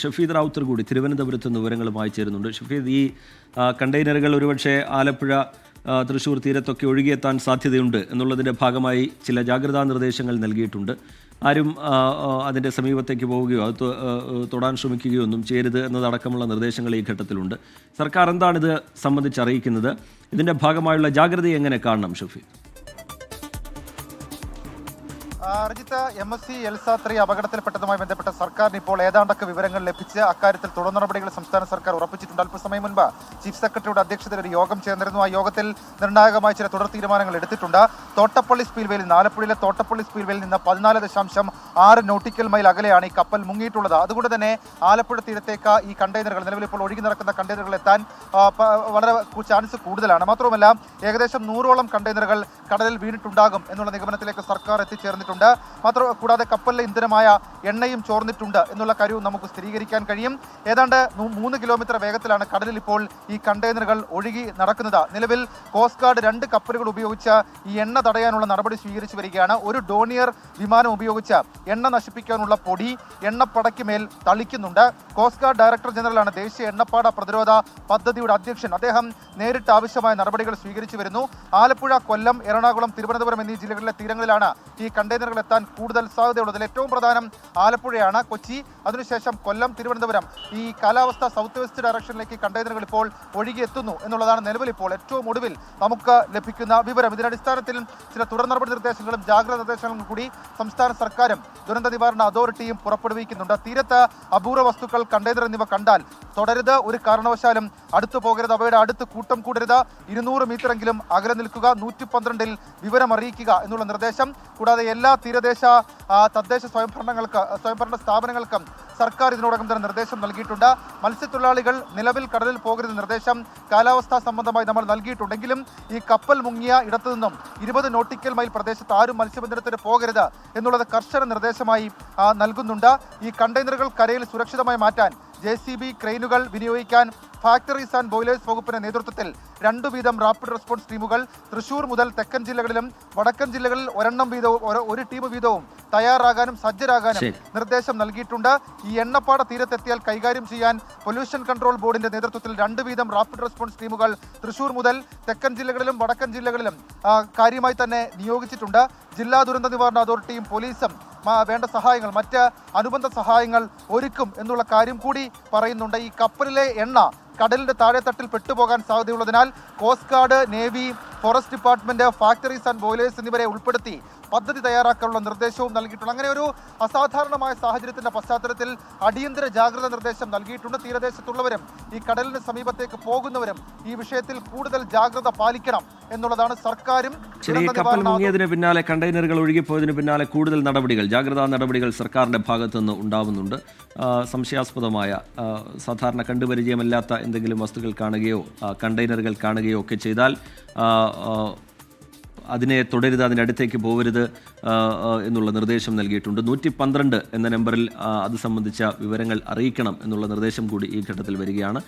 ഷഫീദ് റാവുത്തർ കൂടി തിരുവനന്തപുരത്ത് നിന്ന് വിവരങ്ങളുമായി ചേരുന്നുണ്ട്. ഷഫീദ്, ഈ കണ്ടെയ്നറുകൾ ഒരുപക്ഷെ ആലപ്പുഴ തൃശ്ശൂർ തീരത്തൊക്കെ ഒഴുകിയെത്താൻ സാധ്യതയുണ്ട് എന്നുള്ളതിൻ്റെ ഭാഗമായി ചില ജാഗ്രതാ നിർദ്ദേശങ്ങൾ നൽകിയിട്ടുണ്ട്. ആരും അതിൻ്റെ സമീപത്തേക്ക് പോവുകയോ അത് തൊടാൻ ശ്രമിക്കുകയോ ഒന്നും ചെയ്യരുത് എന്നതടക്കമുള്ള നിർദ്ദേശങ്ങൾ ഈ ഘട്ടത്തിലുണ്ട്. സർക്കാർ എന്താണിത് സംബന്ധിച്ച് അറിയിക്കുന്നത്? ഇതിൻ്റെ ഭാഗമായുള്ള ജാഗ്രതയെ എങ്ങനെ കാണണം ഷഫീദ്? അർജിത്ത്, MSC എൽസ 3 അപകടത്തിൽപ്പെട്ടതുമായി ബന്ധപ്പെട്ട സർക്കാരിന് ഇപ്പോൾ ഏതാണ്ടൊക്കെ വിവരങ്ങൾ ലഭിച്ച് അക്കാര്യത്തിൽ തുടർ നടപടികൾ സംസ്ഥാന സർക്കാർ ഉറപ്പിച്ചിട്ടുണ്ട്. അല്പസമയം മുൻപ് ചീഫ് സെക്രട്ടറിയുടെ അധ്യക്ഷതയിൽ ഒരു യോഗം ചേർന്നിരുന്നു. ആ യോഗത്തിൽ നിർണായകമായ ചില തുടർ തീരുമാനങ്ങൾ എടുത്തിട്ടുണ്ട്. തോട്ടപ്പള്ളി സ്പീൽവേയിൽ നിന്ന്, ആലപ്പുഴയിലെ തോട്ടപ്പള്ളി സ്പീൽവേയിൽ നിന്ന് 14.6 നോട്ടിക്കൽ മൈൽ അകലെയാണ് ഈ കപ്പൽ മുങ്ങിയിട്ടുള്ളത്. അതുകൊണ്ട് തന്നെ ആലപ്പുഴ തീരത്തേക്ക് ഈ കണ്ടെയ്നറുകൾ, നിലവിൽ ഇപ്പോൾ ഒഴുകി നടക്കുന്ന കണ്ടെയ്നറുകൾ എത്താൻ വളരെ ചാൻസ് കൂടുതലാണ്. മാത്രവുമല്ല, ഏകദേശം 100ഓളം കണ്ടെയ്നറുകൾ കടലിൽ വീണിട്ടുണ്ടാകും എന്നുള്ള നിഗമനത്തിലേക്ക് സർക്കാർ എത്തിച്ചേർന്നിട്ടുണ്ട്. കൂടാതെ കപ്പലിലെ ഇന്ധനമായ എണ്ണയും ചോർന്നിട്ടുണ്ട് എന്നുള്ള കാര്യവും നമുക്ക് സ്ഥിരീകരിക്കാൻ കഴിയും. ഏതാണ്ട് 3 കിലോമീറ്റർ വേഗത്തിലാണ് കടലിൽ ഇപ്പോൾ ഈ കണ്ടെയ്നറുകൾ ഒഴുകി നടക്കുന്നത്. നിലവിൽ കോസ്റ്റ് ഗാർഡ് 2 കപ്പലുകൾ ഉപയോഗിച്ച് ഈ എണ്ണ തടയാനുള്ള നടപടി സ്വീകരിച്ചു വരികയാണ്. ഒരു ഡോണിയർ വിമാനം ഉപയോഗിച്ച് എണ്ണ നശിപ്പിക്കാനുള്ള പൊടി എണ്ണപ്പടയ്ക്ക് മേൽ തളിക്കുന്നുണ്ട്. കോസ്റ്റ് ഗാർഡ് ഡയറക്ടർ ജനറലാണ് ദേശീയ എണ്ണപ്പാട പ്രതിരോധ പദ്ധതിയുടെ അധ്യക്ഷൻ. അദ്ദേഹം നേരിട്ട് ആവശ്യമായ നടപടികൾ സ്വീകരിച്ചു വരുന്നു. ആലപ്പുഴ, കൊല്ലം, എറണാകുളം, തിരുവനന്തപുരം എന്നീ ജില്ലകളിലെ തീരങ്ങളിലാണ് ഈ കണ്ടെയ്നറുകൾ എത്താൻ കൂടുതൽ സാധ്യതയുള്ളത്. ഏറ്റവും പ്രധാനം ആലപ്പുഴയാണ്, കൊച്ചി, അതിനുശേഷം കൊല്ലം, തിരുവനന്തപുരം. ഈ കാലാവസ്ഥ സൗത്ത് വെസ്റ്റ് ഡയറക്ഷനിലേക്ക് കണ്ടെയ്നറുകൾ ഇപ്പോൾ ഒഴുകിയെത്തുന്നു എന്നുള്ളതാണ് നിലവിൽ ഇപ്പോൾ ഏറ്റവും ഒടുവിൽ നമുക്ക് ലഭിക്കുന്ന വിവരം. ഇതിനടിസ്ഥാനത്തിൽ ചില തുടർ നടപടി നിർദ്ദേശങ്ങളും ജാഗ്രതാ നിർദ്ദേശങ്ങളും കൂടി സംസ്ഥാന സർക്കാരും ദുരന്ത നിവാരണ അതോറിറ്റിയും പുറപ്പെടുവിക്കുന്നുണ്ട്. തീരത്ത് അപൂർവ വസ്തുക്കൾ, കണ്ടെയ്നർ എന്നിവ കണ്ടാൽ തൊടരുത്, ഒരു കാരണവശാലും അടുത്തു പോകരുത്, അവയുടെ അടുത്ത് കൂട്ടം കൂടരുത്, 200 മീറ്ററെങ്കിലും അകലെ നിൽക്കുക, 112-ൽ വിവരം അറിയിക്കുക എന്നുള്ള നിർദ്ദേശം. കൂടാതെ എല്ലാ തീരദേശ തദ്ദേശ സ്വയംഭരണ സ്ഥാപനങ്ങൾക്കും സർക്കാർ ഇതിനോടകം തന്നെ നിർദ്ദേശം നൽകിയിട്ടുണ്ട്. മത്സ്യത്തൊഴിലാളികൾ നിലവിൽ കടലിൽ പോകരുത് നിർദ്ദേശം കാലാവസ്ഥാ സംബന്ധമായി നമ്മൾ നൽകിയിട്ടുണ്ടെങ്കിലും ഈ കപ്പൽ മുങ്ങിയ ഇടത്തു നിന്നും 20 നോട്ടിക്കൽ മൈൽ പ്രദേശത്ത് ആരും മത്സ്യബന്ധനത്തിന് പോകരുത് എന്നുള്ളത് കർശന നിർദ്ദേശമായി നൽകുന്നുണ്ട്. ഈ കണ്ടെയ്നറുകൾ കരയിൽ സുരക്ഷിതമായി മാറ്റാൻ JCB ക്രെയിനുകൾ വിനിയോഗിക്കാൻ ഫാക്ടറീസ് ആൻഡ് ബോയിലേഴ്സ് വകുപ്പിന്റെ നേതൃത്വത്തിൽ 2 വീതം റാപ്പിഡ് റെസ്പോൺസ് ടീമുകൾ തൃശൂർ മുതൽ തെക്കൻ ജില്ലകളിലും വടക്കൻ ജില്ലകളിൽ ഒരു ടീം വീതവും തയ്യാറാകാനും സജ്ജരാകാനും നിർദ്ദേശം നൽകിയിട്ടുണ്ട്. ഈ എണ്ണപ്പാട തീരത്തെത്തിയാൽ കൈകാര്യം ചെയ്യാൻ പൊല്യൂഷൻ കൺട്രോൾ ബോർഡിന്റെ നേതൃത്വത്തിൽ 2 വീതം റാപ്പിഡ് റെസ്പോൺസ് ടീമുകൾ തൃശൂർ മുതൽ തെക്കൻ ജില്ലകളിലും വടക്കൻ ജില്ലകളിലും കാര്യമായി തന്നെ നിയോഗിച്ചിട്ടുണ്ട്. ജില്ലാ ദുരന്ത നിവാരണ അതോറിറ്റിയും പോലീസും വേണ്ട സഹായങ്ങൾ, മറ്റ് അനുബന്ധ സഹായങ്ങൾ ഒരുക്കും എന്നുള്ള കാര്യം കൂടി പറയുന്നുണ്ട്. ഈ കപ്പലിലെ എണ്ണ കടലിന്റെ താഴെത്തട്ടിൽ പെട്ടുപോകാൻ സാധ്യതയുള്ളതിനാൽ coast guard, navy, forest department, factories and boilers എന്നിവരെ ഉൾപ്പെടുത്തി പദ്ധതി തയ്യാറാക്കാനുള്ള നിർദ്ദേശവും നൽകിയിട്ടുണ്ട്. അങ്ങനെ ഒരു അസാധാരണമായ സാഹചര്യത്തിന്റെ പശ്ചാത്തലത്തിൽ അടിയന്തര ജാഗ്രതാ നിർദ്ദേശം നൽകിയിട്ടുണ്ട്. തീരദേശത്തുള്ളവരും ഈ കടലിന് സമീപത്തേക്ക് പോകുന്നവരും ഈ വിഷയത്തിൽ കൂടുതൽ ജാഗ്രത പാലിക്കണം എന്നുള്ളതാണ് സർക്കാരും. കപ്പൽ മുങ്ങിയതിന് പിന്നാലെ, കണ്ടെയ്നറുകൾ ഒഴുകിപ്പോയതിന് പിന്നാലെ കൂടുതൽ നടപടികൾ, ജാഗ്രതാ നടപടികൾ സർക്കാരിന്റെ ഭാഗത്തുനിന്ന് ഉണ്ടാവുന്നുണ്ട്. സംശയാസ്പദമായ, സാധാരണ കണ്ടുപരിചയമല്ലാത്ത എന്തെങ്കിലും വസ്തുക്കൾ കാണുകയോ കണ്ടെയ്നറുകൾ കാണുകയോ ഒക്കെ ചെയ്താൽ അതിനെ തുടരുത്, അതിനടുത്തേക്ക് പോകരുത് എന്നുള്ള നിർദ്ദേശം നൽകിയിട്ടുണ്ട്. 112 എന്ന നമ്പറിൽ അത് സംബന്ധിച്ച വിവരങ്ങൾ അറിയിക്കണം എന്നുള്ള നിർദ്ദേശം കൂടി ഈ ഘട്ടത്തിൽ വരികയാണ്.